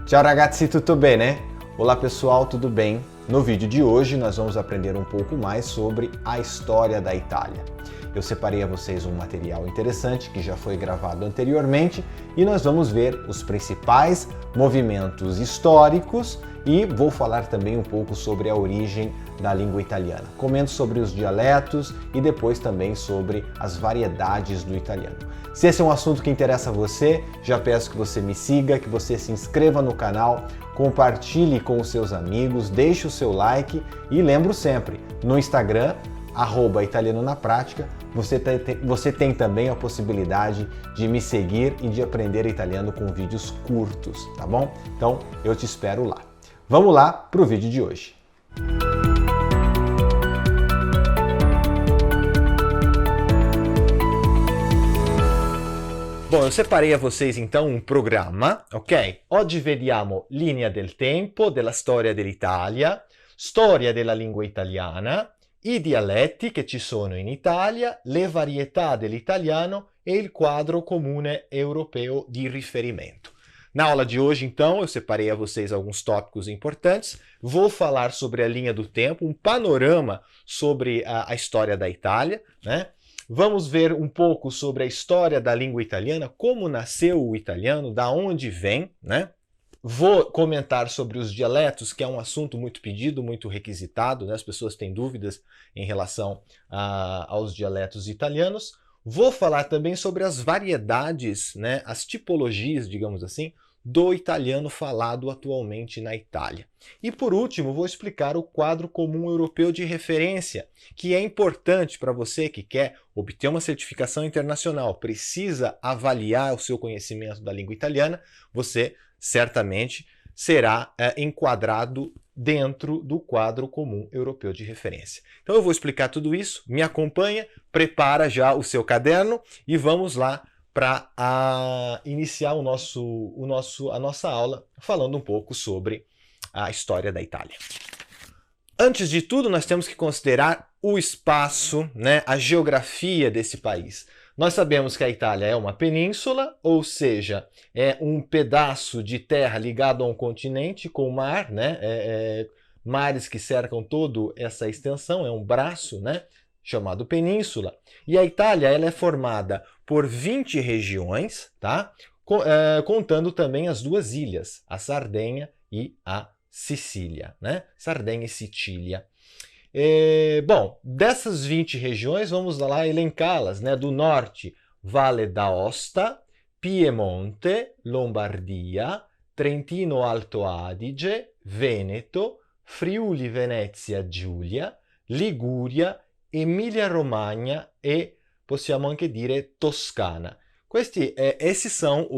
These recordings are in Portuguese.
Ciao ragazzi, tutto bene? Olá pessoal, tudo bem? No vídeo de hoje nós vamos aprender um pouco mais sobre a história da Itália. Eu separei a vocês um material interessante que já foi gravado anteriormente e nós vamos ver os principais movimentos históricos e vou falar também um pouco sobre a origem da língua italiana. Comento sobre os dialetos e depois também sobre as variedades do italiano. Se esse é um assunto que interessa a você, já peço que você me siga, que você se inscreva no canal, compartilhe com os seus amigos, deixe o seu like e lembro sempre, no Instagram, @italianonaprática, você tem também a possibilidade de me seguir e de aprender italiano com vídeos curtos, tá bom? Então eu te espero lá. Vamos lá para o vídeo de hoje. Bom, eu separei a vocês então um programma, ok? Oggi vediamo linea del tempo della storia dell'Italia, storia della lingua italiana, i dialetti che ci sono in Italia, le varietà dell'italiano e il quadro comune europeu de riferimento. Na aula de hoje, então, eu separei a vocês alguns tópicos importantes. Vou falar sobre a linha do tempo, um panorama sobre a história da Itália, né? Vamos ver um pouco sobre a história da língua italiana, como nasceu o italiano, da onde vem, né? Vou comentar sobre os dialetos, que é um assunto muito pedido, muito requisitado, né? As pessoas têm dúvidas em relação aos dialetos italianos. Vou falar também sobre as variedades, né? As tipologias, digamos assim, do italiano falado atualmente na Itália. E por último, vou explicar o quadro comum europeu de referência, que é importante para você que quer obter uma certificação internacional, precisa avaliar o seu conhecimento da língua italiana, você certamente será enquadrado dentro do quadro comum europeu de referência. Então eu vou explicar tudo isso, me acompanha, prepara já o seu caderno e vamos lá para iniciar a nossa aula falando um pouco sobre a história da Itália. Antes de tudo, nós temos que considerar o espaço, né, a geografia desse país. Nós sabemos que a Itália é uma península, ou seja, é um pedaço de terra ligado a um continente com mar, né, mares que cercam toda essa extensão, é um braço, né, chamado península. E a Itália ela é formada por 20 regiões, tá? Contando também as duas ilhas, a Sardenha e a Sicília, né? Sardenha e Sicília. Bom, dessas 20 regiões, vamos lá elencá-las, né? Do norte, Valle d'Aosta, Piemonte, Lombardia, Trentino Alto Adige, Veneto, Friuli Venezia Giulia, Liguria, Emilia-Romagna e possiamo anche dire Toscana. Esses são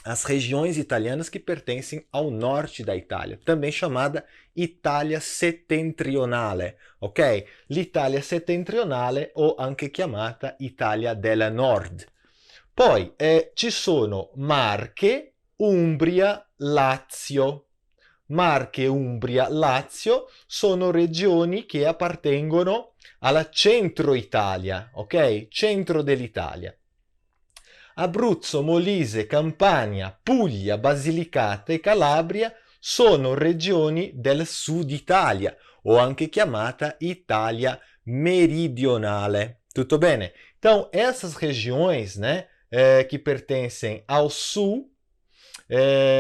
as regiões italianas que pertencem ao norte da Itália, também chamada Itália settentrionale, ok? L'Italia settentrionale o anche chiamata Italia del Nord. Poi ci sono Marche, Umbria, Lazio. Marche, Umbria, Lazio sono regioni che appartengono alla centro Italia, ok? Centro dell'Italia. Abruzzo, Molise, Campania, Puglia, Basilicata e Calabria sono regioni del Sud Italia, o anche chiamata Italia meridionale. Tutto bene? Então, essas regiões, né, que pertencem ao sul,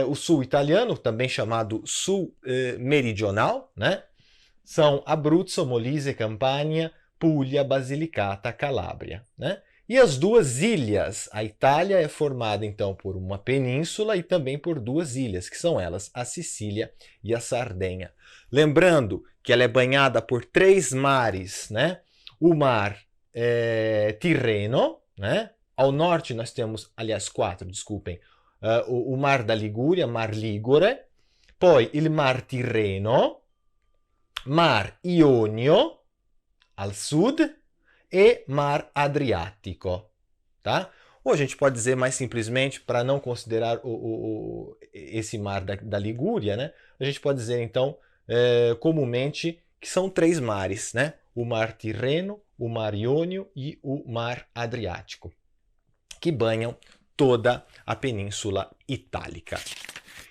o sul italiano, também chamado sul meridional, né? São Abruzzo, Molise, Campania, Puglia, Basilicata, Calábria, né? E as duas ilhas. A Itália é formada então por uma península e também por duas ilhas, que são elas a Sicília e a Sardenha. Lembrando que ela é banhada por 3 mares, né? O mar Tirreno, né? Ao norte nós temos, aliás, 4, desculpem, o mar da Ligúria, mar Ligure, poi il mar Tirreno, mar Ionio al sud e mar Adriático, tá? Ou a gente pode dizer mais simplesmente, para não considerar esse mar da Ligúria, né? A gente pode dizer então comumente que são 3 mares, né? O mar Tirreno, o mar Ionio e o mar Adriático, que banham toda a Península Itálica.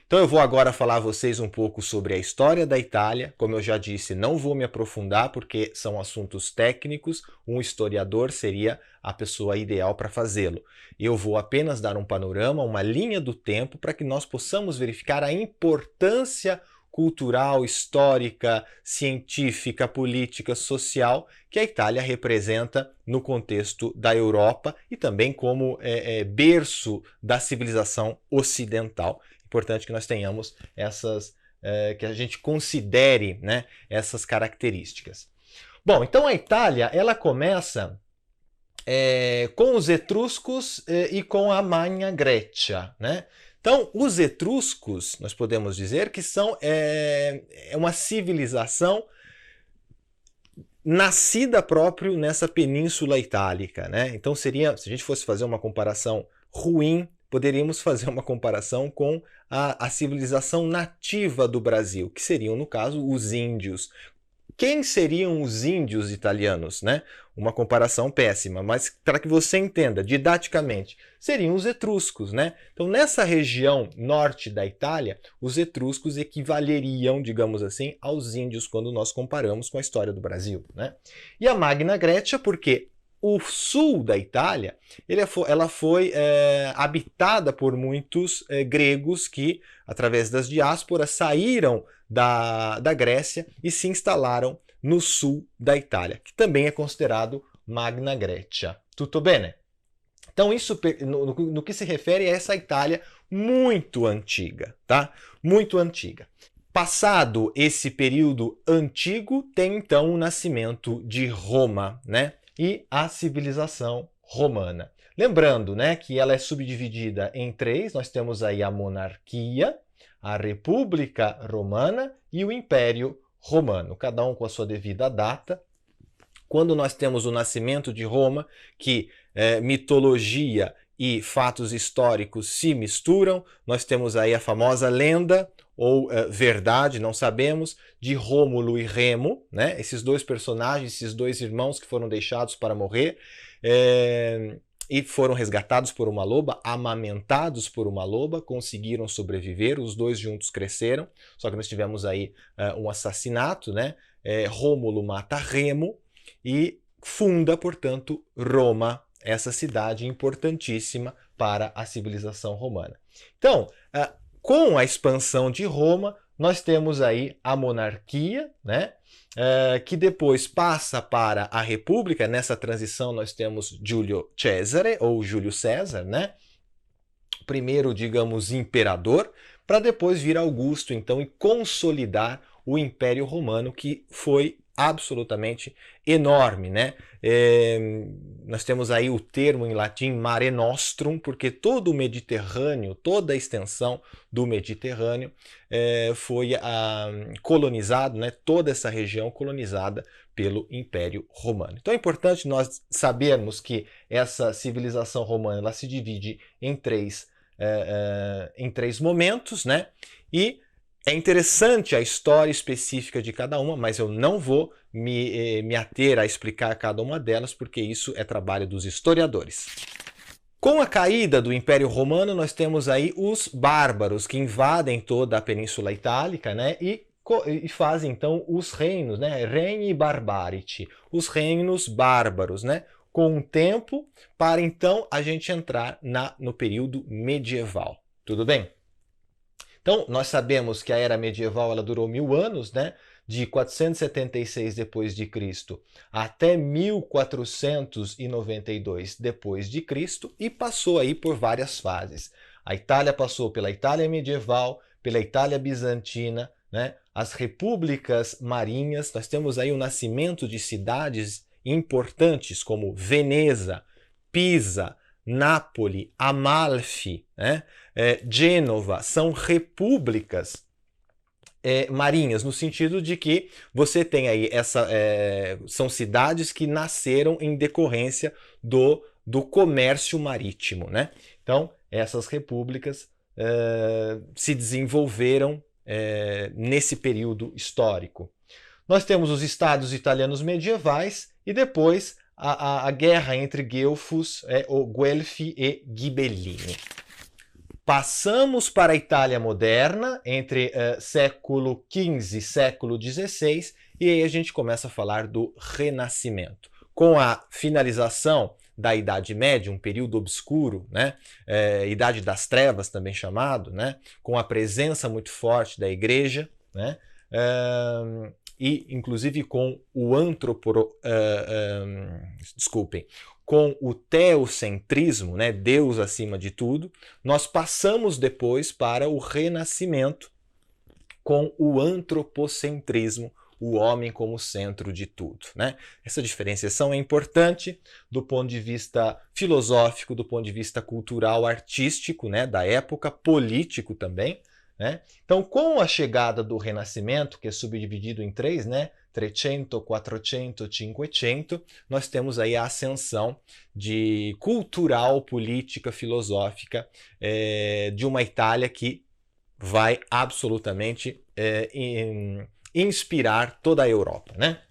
Então eu vou agora falar a vocês um pouco sobre a história da Itália. Como eu já disse, não vou me aprofundar porque são assuntos técnicos, um historiador seria a pessoa ideal para fazê-lo. Eu vou apenas dar um panorama, uma linha do tempo, para que nós possamos verificar a importância cultural, histórica, científica, política, social que a Itália representa no contexto da Europa e também como berço da civilização ocidental. Importante que nós tenhamos essas, que a gente considere, né, essas características. Bom, então a Itália ela começa com os etruscos e com a Magna Grecia, né? Então, os etruscos, nós podemos dizer que são uma civilização nascida próprio nessa Península Itálica, né? Então seria, se a gente fosse fazer uma comparação ruim, poderíamos fazer uma comparação com a civilização nativa do Brasil, que seriam, no caso, os índios. Quem seriam os índios italianos, né? Uma comparação péssima, mas para que você entenda didaticamente, seriam os etruscos, né? Então, nessa região norte da Itália, os etruscos equivaleriam, digamos assim, aos índios quando nós comparamos com a história do Brasil, né? E a Magna Grecia, porque o sul da Itália, ela foi habitada por muitos gregos que, através das diásporas, saíram da Grécia e se instalaram no sul da Itália, que também é considerado Magna Grecia. Tutto bene? Então isso no que se refere a essa Itália muito antiga, tá? Muito antiga. Passado esse período antigo, tem então o nascimento de Roma, né? E a civilização romana. Lembrando, né, que ela é subdividida em três, nós temos aí a monarquia, a República Romana e o Império Romano, cada um com a sua devida data. Quando nós temos o nascimento de Roma, que mitologia e fatos históricos se misturam, nós temos aí a famosa lenda, ou verdade, não sabemos, de Rômulo e Remo, né? Esses dois personagens, esses dois irmãos que foram deixados para morrer, e foram resgatados por uma loba, amamentados por uma loba, conseguiram sobreviver, os dois juntos cresceram, só que nós tivemos aí um assassinato, né? Rômulo mata Remo e funda, portanto, Roma, essa cidade importantíssima para a civilização romana. Então, com a expansão de Roma, nós temos aí a monarquia, né? Que depois passa para a república. Nessa transição nós temos Júlio César, ou Júlio César, né? Primeiro, digamos, imperador, para depois vir Augusto, então, e consolidar o Império Romano, que foi absolutamente enorme, né? Nós temos aí o termo em latim Mare Nostrum, porque todo o Mediterrâneo, toda a extensão do Mediterrâneo foi colonizado, né? Toda essa região colonizada pelo Império Romano. Então é importante nós sabermos que essa civilização romana ela se divide em três momentos, né? E é interessante a história específica de cada uma, mas eu não vou me ater a explicar cada uma delas, porque isso é trabalho dos historiadores. Com a caída do Império Romano, nós temos aí os bárbaros, que invadem toda a Península Itálica, né? E fazem, então, os reinos, né? Regni Barbarici, os reinos bárbaros, né? Com um tempo para, então, a gente entrar no período medieval. Tudo bem? Então, nós sabemos que a Era Medieval ela durou 1000 anos, né? De 476 depois de Cristo até 1492 depois de Cristo e passou aí por várias fases. A Itália passou pela Itália medieval, pela Itália bizantina, né? As repúblicas marinhas. Nós temos aí o nascimento de cidades importantes como Veneza, Pisa, Nápoles, Amalfi, né? Gênova, são repúblicas marinhas, no sentido de que você tem aí são cidades que nasceram em decorrência do comércio marítimo, né? Então, essas repúblicas se desenvolveram nesse período histórico. Nós temos os estados italianos medievais e depois a guerra entre Guelfos, ou Guelfi e Ghibellini. Passamos para a Itália moderna, entre século XV e século XVI, e aí a gente começa a falar do Renascimento. Com a finalização da Idade Média, um período obscuro, né? Idade das Trevas também chamado, né? Com a presença muito forte da Igreja, né? E inclusive com o com o teocentrismo, né, Deus acima de tudo, nós passamos depois para o Renascimento com o antropocentrismo, o homem como centro de tudo, né? Essa diferenciação é importante do ponto de vista filosófico, do ponto de vista cultural, artístico, né, da época, político também, né? Então, com a chegada do Renascimento, que é subdividido em três, né? 300, 400, 500, nós temos aí a ascensão cultural, política, filosófica de uma Itália que vai absolutamente inspirar toda a Europa, né?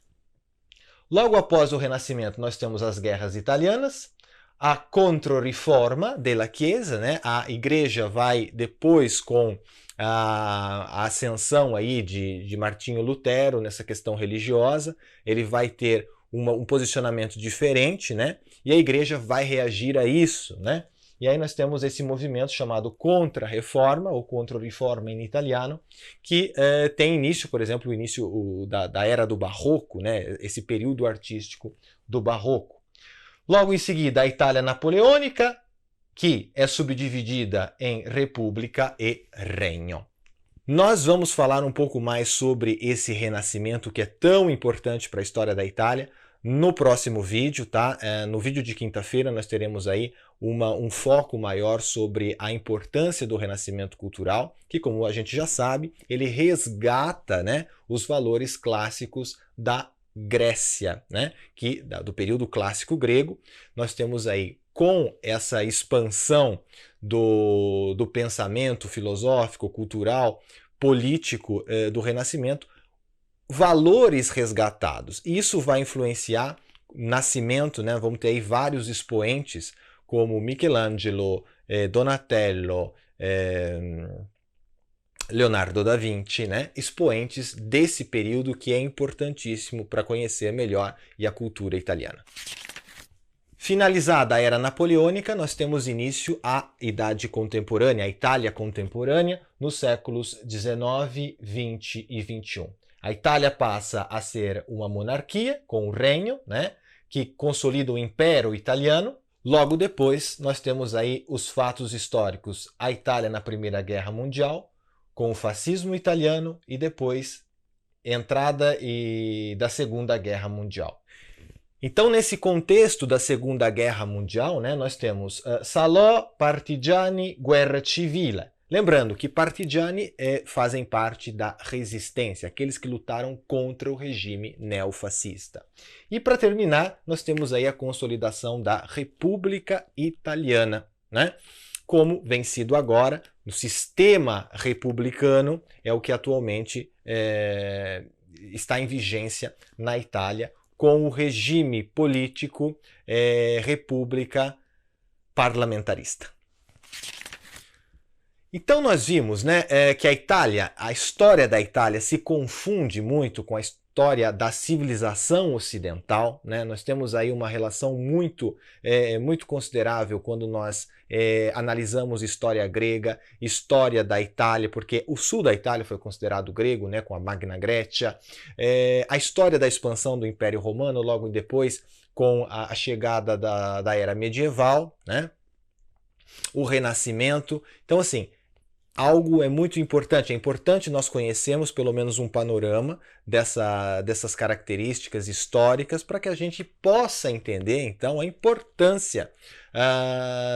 Logo após o Renascimento, nós temos as guerras italianas, a Controriforma della Chiesa, né? A Igreja vai depois com a ascensão aí de Martinho Lutero nessa questão religiosa, ele vai ter um posicionamento diferente, né? E a Igreja vai reagir a isso, né? E aí nós temos esse movimento chamado Contra-Reforma, ou Controriforma em italiano, que tem início, por exemplo, o início da Era do Barroco, né? Esse período artístico do Barroco. Logo em seguida, a Itália Napoleônica, que é subdividida em República e Regno. Nós vamos falar um pouco mais sobre esse renascimento que é tão importante para a história da Itália no próximo vídeo, tá? No vídeo de quinta-feira nós teremos aí um foco maior sobre a importância do renascimento cultural, que, como a gente já sabe, ele resgata, né, os valores clássicos da Grécia, né? Do período clássico grego. Nós temos aí, com essa expansão do pensamento filosófico, cultural, político do Renascimento, valores resgatados. Isso vai influenciar o nascimento, né? Vamos ter aí vários expoentes, como Michelangelo, Donatello, Leonardo da Vinci, né? Expoentes desse período que é importantíssimo para conhecer melhor a cultura italiana. Finalizada a Era Napoleônica, nós temos início à Idade Contemporânea, a Itália contemporânea, nos séculos XIX, XX e XXI. A Itália passa a ser uma monarquia, com o Regno, né, que consolida o Império Italiano. Logo depois, nós temos aí os fatos históricos, a Itália na Primeira Guerra Mundial, com o fascismo italiano e depois entrada da Segunda Guerra Mundial. Então, nesse contexto da Segunda Guerra Mundial, né, nós temos Salò, partigiani, guerra civile. Lembrando que partigiani fazem parte da resistência, aqueles que lutaram contra o regime neofascista. E para terminar, nós temos aí a consolidação da República Italiana, né? Como vem sido agora, no sistema republicano, é o que atualmente está em vigência na Itália, com o regime político república parlamentarista. Então nós vimos, né, que a história da Itália se confunde muito com a história da civilização ocidental, né? Nós temos aí uma relação muito considerável quando nós analisamos história grega, história da Itália, porque o sul da Itália foi considerado grego, né, com a Magna Graecia, a história da expansão do Império Romano, logo depois com a chegada da Era Medieval, né? O Renascimento. Então, assim, algo é muito importante. É importante nós conhecermos pelo menos um panorama dessas características históricas para que a gente possa entender, então, a importância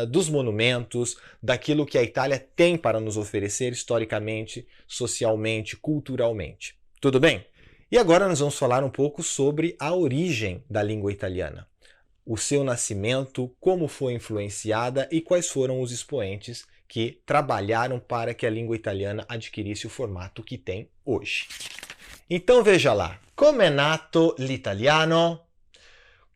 dos monumentos, daquilo que a Itália tem para nos oferecer historicamente, socialmente, culturalmente. Tudo bem? E agora nós vamos falar um pouco sobre a origem da língua italiana. O seu nascimento, como foi influenciada e quais foram os expoentes que trabalharam para que a língua italiana adquirisse o formato que tem hoje. Então veja lá, come è nato l'italiano?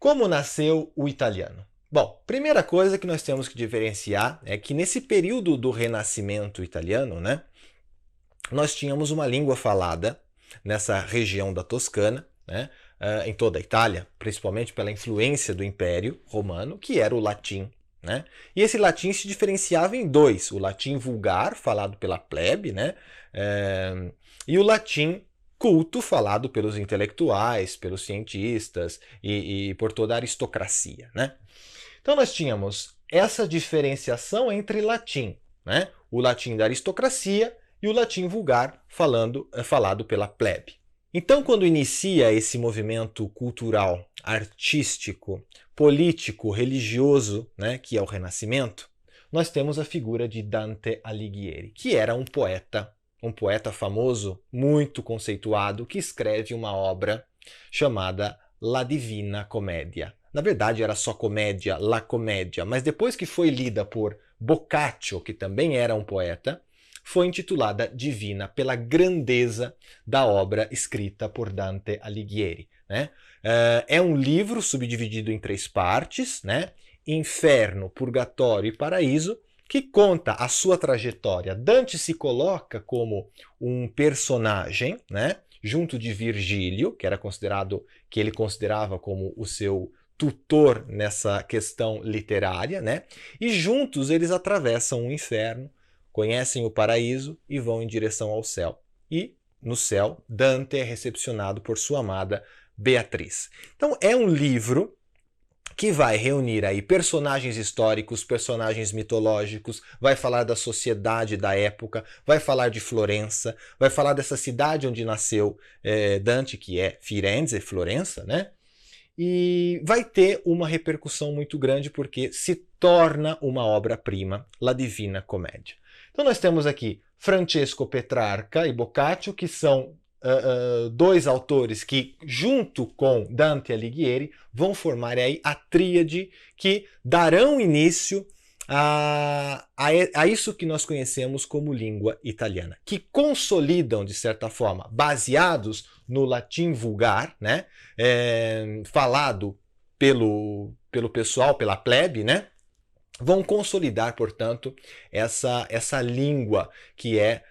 Como nasceu o italiano? Bom, primeira coisa que nós temos que diferenciar é que nesse período do Renascimento italiano, né, nós tínhamos uma língua falada nessa região da Toscana, né, em toda a Itália, principalmente pela influência do Império Romano, que era o latim. Né? E esse latim se diferenciava em dois: o latim vulgar, falado pela plebe, né, e o latim culto, falado pelos intelectuais, pelos cientistas e por toda a aristocracia. Né? Então nós tínhamos essa diferenciação entre latim, né, o latim da aristocracia e o latim vulgar falado pela plebe. Então, quando inicia esse movimento cultural, artístico, político, religioso, né, que é o Renascimento, nós temos a figura de Dante Alighieri, que era um poeta famoso, muito conceituado, que escreve uma obra chamada La Divina Commedia. Na verdade, era só comédia, La Commedia, mas depois que foi lida por Boccaccio, que também era um poeta, foi intitulada Divina pela grandeza da obra escrita por Dante Alighieri. Né? É um livro subdividido em 3 partes, né? Inferno, Purgatório e Paraíso, que conta a sua trajetória. Dante se coloca como um personagem, né? Junto de Virgílio, que ele considerava como o seu tutor nessa questão literária, né? E juntos eles atravessam o inferno, conhecem o paraíso e vão em direção ao céu. E, no céu, Dante é recepcionado por sua amada Beatriz. Então, é um livro que vai reunir aí personagens históricos, personagens mitológicos, vai falar da sociedade da época, vai falar de Florença, vai falar dessa cidade onde nasceu Dante, que é Firenze, Florença, né? E vai ter uma repercussão muito grande porque se torna uma obra-prima, La Divina Commedia. Então nós temos aqui Francesco Petrarca e Boccaccio, que são dois autores que, junto com Dante Alighieri, vão formar aí a tríade que darão início a isso que nós conhecemos como língua italiana, que consolidam, de certa forma, baseados no latim vulgar, né, falado pelo pessoal, pela plebe, né, vão consolidar, portanto, essa língua que é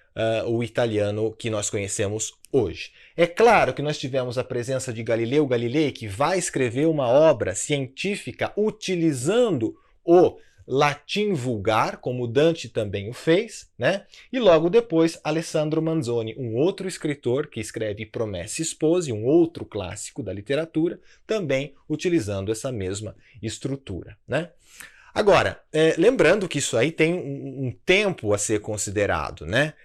o italiano que nós conhecemos hoje. É claro que nós tivemos a presença de Galileu Galilei, que vai escrever uma obra científica utilizando o latim vulgar, como Dante também o fez, né? E logo depois Alessandro Manzoni, um outro escritor que escreve Promessi Sposi, um outro clássico da literatura, também utilizando essa mesma estrutura, né? Agora, lembrando que isso aí tem um tempo a ser considerado, né?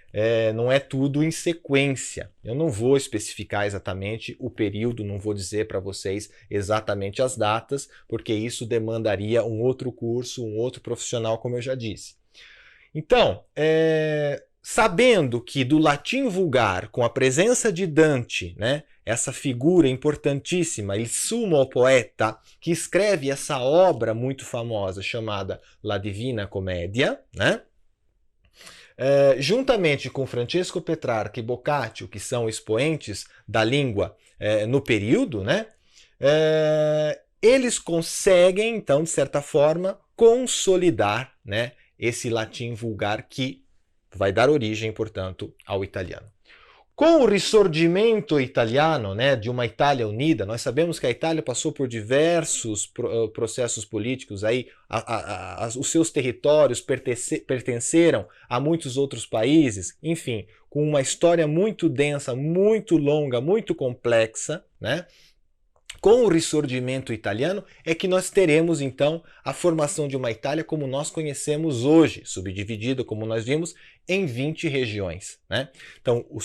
Não é tudo em sequência. Eu não vou especificar exatamente o período, não vou dizer para vocês exatamente as datas, porque isso demandaria um outro curso, um outro profissional, como eu já disse. Então, sabendo que do latim vulgar, com a presença de Dante, né, essa figura importantíssima, il sumo poeta, que escreve essa obra muito famosa chamada La Divina Commedia, né, juntamente com Francesco Petrarca e Boccaccio, que são expoentes da língua no período, né, eles conseguem, então, de certa forma, consolidar, né, esse latim vulgar que vai dar origem, portanto, ao italiano. Com o Risorgimento italiano, né, de uma Itália unida, nós sabemos que a Itália passou por diversos processos políticos, aí os seus territórios pertenceram a muitos outros países, enfim, com uma história muito densa, muito longa, muito complexa, né? Com o Risorgimento italiano é que nós teremos, então, a formação de uma Itália como nós conhecemos hoje, subdividida, como nós vimos, em 20 regiões. Né? Então, o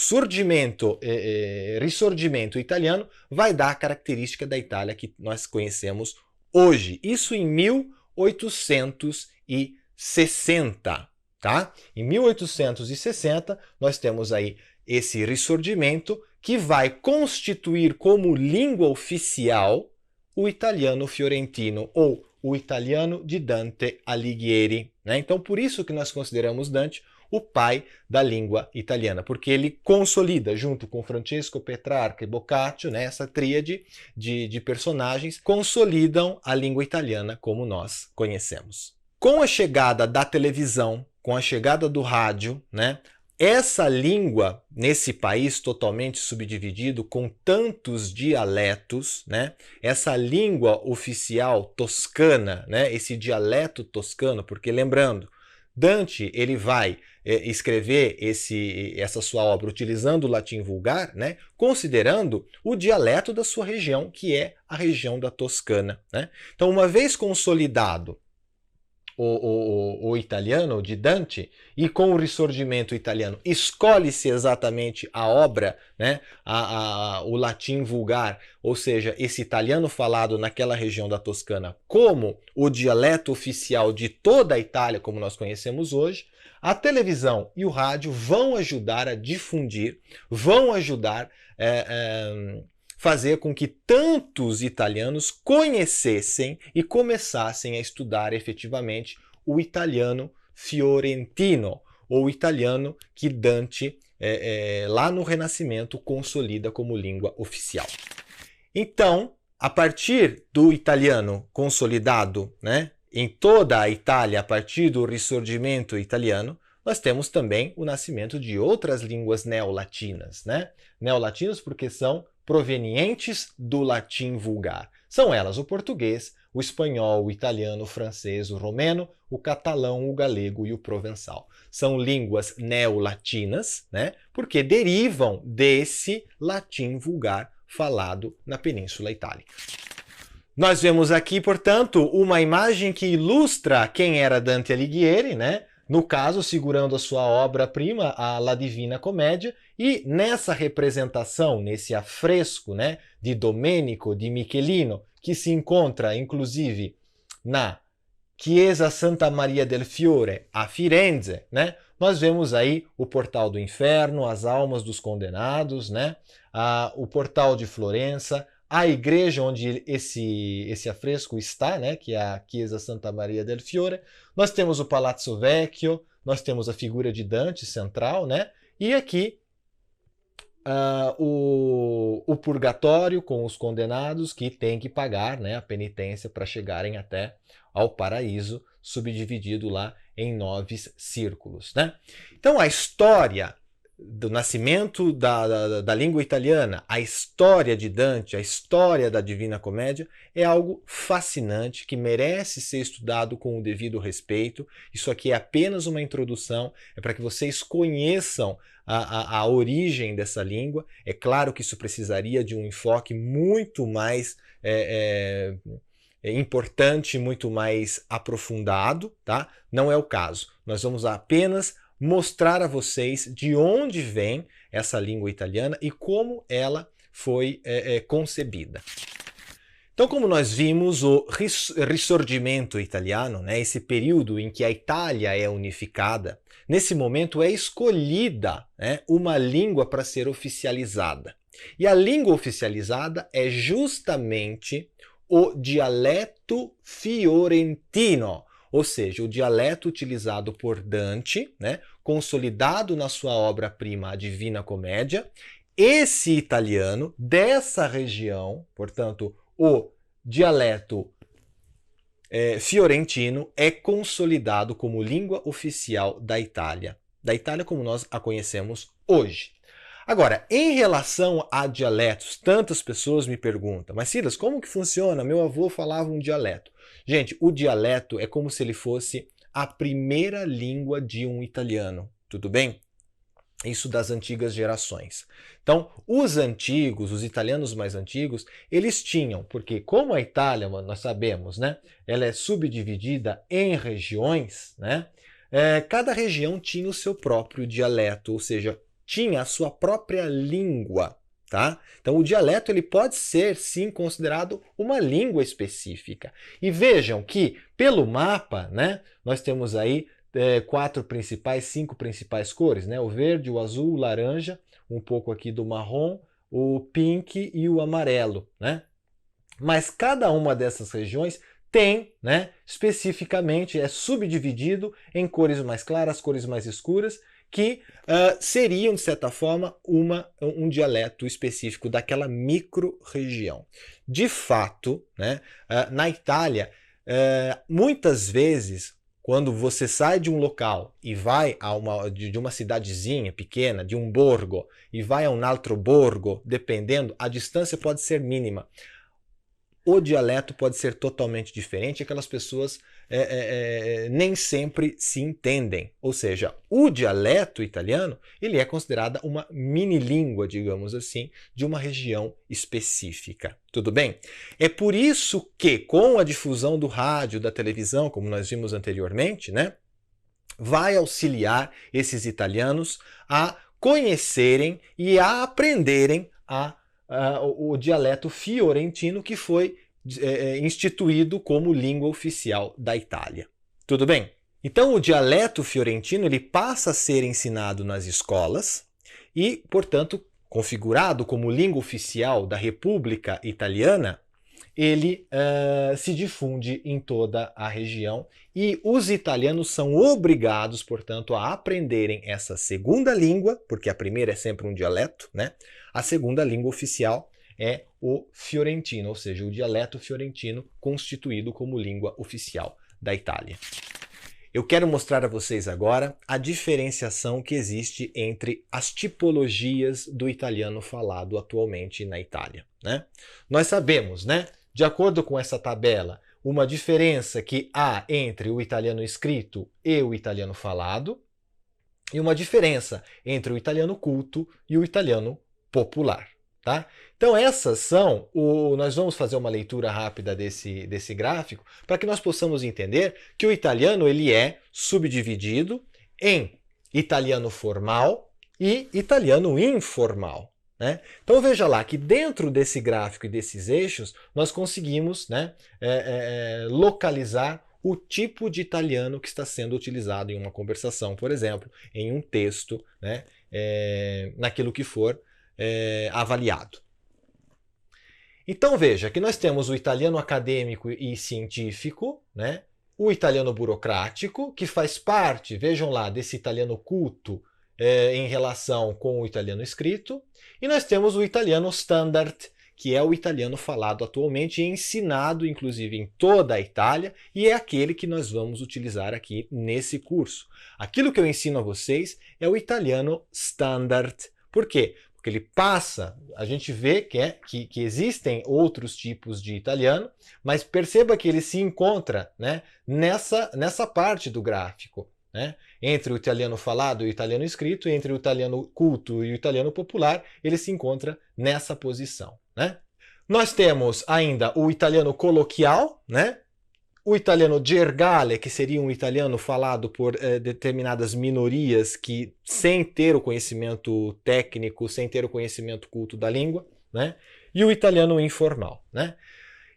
Risorgimento italiano vai dar a característica da Itália que nós conhecemos hoje. Isso em 1860. Tá? Em 1860, nós temos aí esse Risorgimento, que vai constituir como língua oficial o italiano fiorentino, ou o italiano de Dante Alighieri. Né? Então, por isso que nós consideramos Dante o pai da língua italiana, porque ele consolida, junto com Francesco, Petrarca e Boccaccio, né, essa tríade de personagens, consolidam a língua italiana como nós conhecemos. Com a chegada da televisão, com a chegada do rádio, né, essa língua, nesse país totalmente subdividido, com tantos dialetos, né? Essa língua oficial toscana, né? Esse dialeto toscano, porque lembrando, Dante ele vai escrever essa sua obra utilizando o latim vulgar, né? Considerando o dialeto da sua região, que é a região da Toscana, né? Então, uma vez consolidado o italiano de Dante, e com o Risorgimento italiano escolhe-se exatamente a obra, né, o latim vulgar, ou seja, esse italiano falado naquela região da Toscana, como o dialeto oficial de toda a Itália, como nós conhecemos hoje. A televisão e o rádio vão ajudar a difundir, vão ajudar fazer com que tantos italianos conhecessem e começassem a estudar efetivamente o italiano fiorentino, ou o italiano que Dante, lá no Renascimento, consolida como língua oficial. Então, a partir do italiano consolidado, né, em toda a Itália, a partir do Risorgimento italiano, nós temos também o nascimento de outras línguas neolatinas, né? Neolatinas porque são provenientes do latim vulgar. São elas o português, o espanhol, o italiano, o francês, o romeno, o catalão, o galego e o provençal. São línguas neolatinas, né? Porque derivam desse latim vulgar falado na Península Itálica. Nós vemos aqui, portanto, uma imagem que ilustra quem era Dante Alighieri, né? No caso, segurando a sua obra-prima, a La Divina Comédia, e nessa representação, nesse afresco, né, de Domenico di Michelino, que se encontra, inclusive, na Chiesa Santa Maria del Fiore, a Firenze, né, nós vemos aí o Portal do Inferno, as almas dos condenados, né, o Portal de Florença, a igreja onde esse afresco está, né, que é a Chiesa Santa Maria del Fiore. Nós temos o Palazzo Vecchio, nós temos a figura de Dante central, né, e aqui o purgatório com os condenados que têm que pagar, né, a penitência para chegarem até ao paraíso, subdividido lá em 9 círculos, né? Então a história do nascimento da língua italiana, a história de Dante, a história da Divina Comédia, é algo fascinante, que merece ser estudado com o devido respeito. Isso aqui é apenas uma introdução, é para que vocês conheçam a origem dessa língua. É claro que isso precisaria de um enfoque muito mais importante, muito mais aprofundado, tá? Não é o caso. Nós vamos apenas mostrar a vocês de onde vem essa língua italiana e como ela foi concebida. Então, como nós vimos, o Risorgimento italiano, né, esse período em que a Itália é unificada, nesse momento é escolhida, né, uma língua para ser oficializada. E a língua oficializada é justamente o dialeto fiorentino, ou seja, o dialeto utilizado por Dante, né, consolidado na sua obra-prima, a Divina Comédia. Esse italiano dessa região, portanto, o dialeto fiorentino, é consolidado como língua oficial da Itália como nós a conhecemos hoje. Agora, em relação a dialetos, tantas pessoas me perguntam, mas Silas, como que funciona? Meu avô falava um dialeto. Gente, o dialeto é como se ele fosse a primeira língua de um italiano, tudo bem? Isso das antigas gerações. Então, os antigos, os italianos mais antigos, eles tinham, porque como a Itália, nós sabemos, né, ela é subdividida em regiões, né, cada região tinha o seu próprio dialeto, ou seja, tinha a sua própria língua, tá? Então, o dialeto ele pode ser, sim, considerado uma língua específica. E vejam que, pelo mapa, né, nós temos aí 5 principais cores, né? O verde, o azul, o laranja, um pouco aqui do marrom, o pink e o amarelo, né? Mas cada uma dessas regiões tem, né, especificamente, é subdividido em cores mais claras, cores mais escuras, que seriam, de certa forma, um dialeto específico daquela micro-região. De fato, né, na Itália, muitas vezes, quando você sai de um local e vai de uma cidadezinha pequena, de um borgo, e vai a um altro borgo, dependendo, a distância pode ser mínima. O dialeto pode ser totalmente diferente, aquelas pessoas nem sempre se entendem. Ou seja, o dialeto italiano ele é considerado uma mini-língua, digamos assim, de uma região específica. Tudo bem? É por isso que, com a difusão do rádio, da televisão, como nós vimos anteriormente, né, vai auxiliar esses italianos a conhecerem e a aprenderem o dialeto fiorentino, que foi instituído como língua oficial da Itália. Tudo bem? Então o dialeto fiorentino ele passa a ser ensinado nas escolas e, portanto, configurado como língua oficial da República Italiana, ele se difunde em toda a região e os italianos são obrigados, portanto, a aprenderem essa segunda língua, porque a primeira é sempre um dialeto, né? A segunda língua oficial é o fiorentino, ou seja, o dialeto fiorentino constituído como língua oficial da Itália. Eu quero mostrar a vocês agora a diferenciação que existe entre as tipologias do italiano falado atualmente na Itália, né? Nós sabemos, né, de acordo com essa tabela, uma diferença que há entre o italiano escrito e o italiano falado, e uma diferença entre o italiano culto e o italiano popular. Tá? Então essas são, nós vamos fazer uma leitura rápida desse gráfico para que nós possamos entender que o italiano ele é subdividido em italiano formal e italiano informal. Né? Então veja lá que dentro desse gráfico e desses eixos nós conseguimos, né, localizar o tipo de italiano que está sendo utilizado em uma conversação, por exemplo, em um texto, né, naquilo que for avaliado. Então veja que nós temos o italiano acadêmico e científico, né? O italiano burocrático, que faz parte, vejam lá, desse italiano culto em relação com o italiano escrito, e nós temos o italiano standard, que é o italiano falado atualmente e ensinado, inclusive, em toda a Itália, e é aquele que nós vamos utilizar aqui nesse curso. Aquilo que eu ensino a vocês é o italiano standard. Por quê? Porque ele passa, a gente vê que existem outros tipos de italiano, mas perceba que ele se encontra, né, nessa parte do gráfico, né? Entre o italiano falado e o italiano escrito, entre o italiano culto e o italiano popular, ele se encontra nessa posição. Né? Nós temos ainda o italiano coloquial, né? O italiano gergale, que seria um italiano falado por determinadas minorias que, sem ter o conhecimento técnico, sem ter o conhecimento culto da língua, né? E o italiano informal. Né?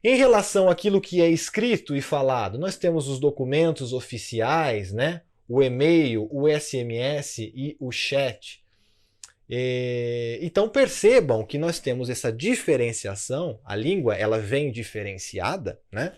Em relação àquilo que é escrito e falado, nós temos os documentos oficiais, né? O e-mail, o SMS e o chat. Então percebam que nós temos essa diferenciação, a língua ela vem diferenciada, né?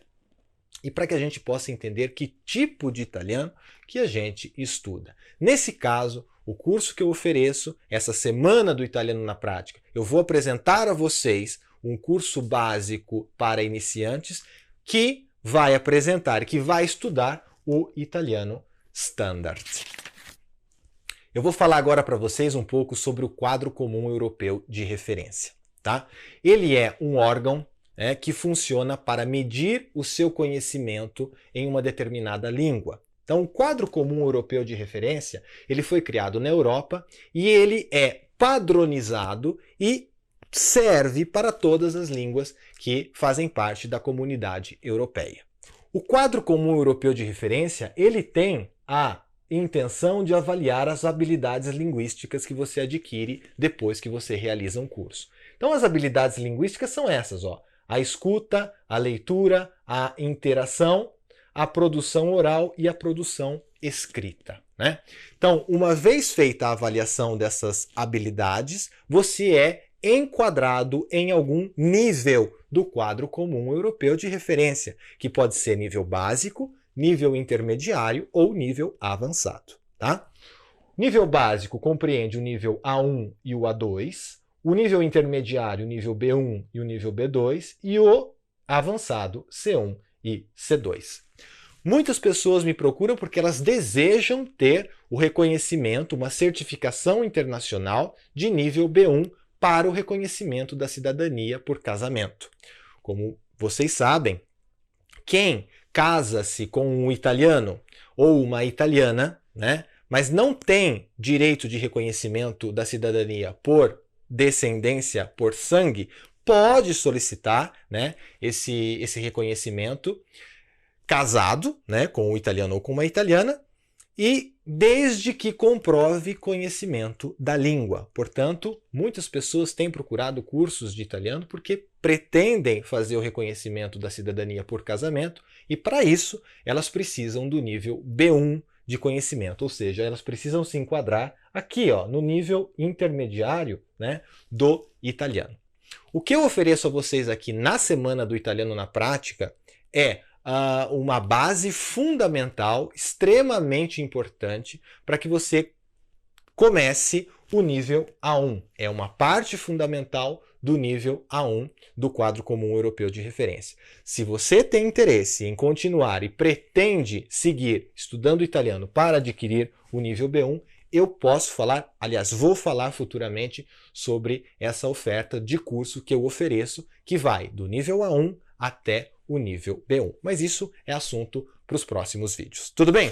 E para que a gente possa entender que tipo de italiano que a gente estuda. Nesse caso, o curso que eu ofereço, essa semana do Italiano na Prática, eu vou apresentar a vocês um curso básico para iniciantes que vai apresentar, que vai estudar o italiano standard. Eu vou falar agora para vocês um pouco sobre o Quadro Comum Europeu de Referência. Tá? Ele é um órgão que funciona para medir o seu conhecimento em uma determinada língua. Então, o Quadro Comum Europeu de Referência ele foi criado na Europa e ele é padronizado e serve para todas as línguas que fazem parte da comunidade europeia. O Quadro Comum Europeu de Referência ele tem a intenção de avaliar as habilidades linguísticas que você adquire depois que você realiza um curso. Então, as habilidades linguísticas são essas, ó. A escuta, a leitura, a interação, a produção oral e a produção escrita. Né? Então, uma vez feita a avaliação dessas habilidades, você é enquadrado em algum nível do quadro comum europeu de referência, que pode ser nível básico, nível intermediário ou nível avançado, tá? Nível básico compreende o nível A1 e o A2, o nível intermediário, o nível B1 e o nível B2, e o avançado, C1 e C2. Muitas pessoas me procuram porque elas desejam ter o reconhecimento, uma certificação internacional de nível B1 para o reconhecimento da cidadania por casamento. Como vocês sabem, quem casa-se com um italiano ou uma italiana, né, mas não tem direito de reconhecimento da cidadania por descendência, por sangue, pode solicitar, né, esse reconhecimento casado, né, com o italiano ou com uma italiana, e desde que comprove conhecimento da língua. Portanto, muitas pessoas têm procurado cursos de italiano porque pretendem fazer o reconhecimento da cidadania por casamento e, para isso, elas precisam do nível B1 de conhecimento, ou seja, elas precisam se enquadrar aqui, ó, no nível intermediário, né, do italiano. O que eu ofereço a vocês aqui na Semana do Italiano na Prática é uma base fundamental, extremamente importante, para que você comece o nível A1. É uma parte fundamental do nível A1 do quadro comum europeu de referência. Se você tem interesse em continuar e pretende seguir estudando italiano para adquirir o nível B1, eu posso falar, aliás, vou falar futuramente sobre essa oferta de curso que eu ofereço, que vai do nível A1 até o nível B1. Mas isso é assunto para os próximos vídeos. Tudo bem?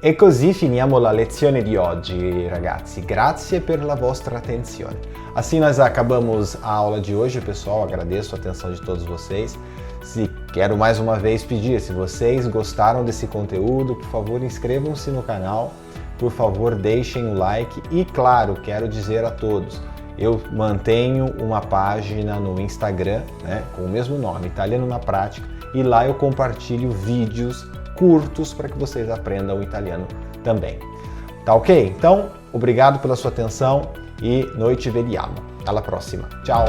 E così finiamo la lezione di oggi, ragazzi. Grazie per la vostra attenzione. Assim nós acabamos a aula de hoje, pessoal. Agradeço a atenção de todos vocês. Quero mais uma vez pedir, se vocês gostaram desse conteúdo, por favor, inscrevam-se no canal. Por favor, deixem o like. E, claro, quero dizer a todos, eu mantenho uma página no Instagram, né, com o mesmo nome, Italiano na Prática, e lá eu compartilho vídeos curtos para que vocês aprendam o italiano também. Tá ok? Então, obrigado pela sua atenção e noi ci vediamo. Alla prossima. Ciao!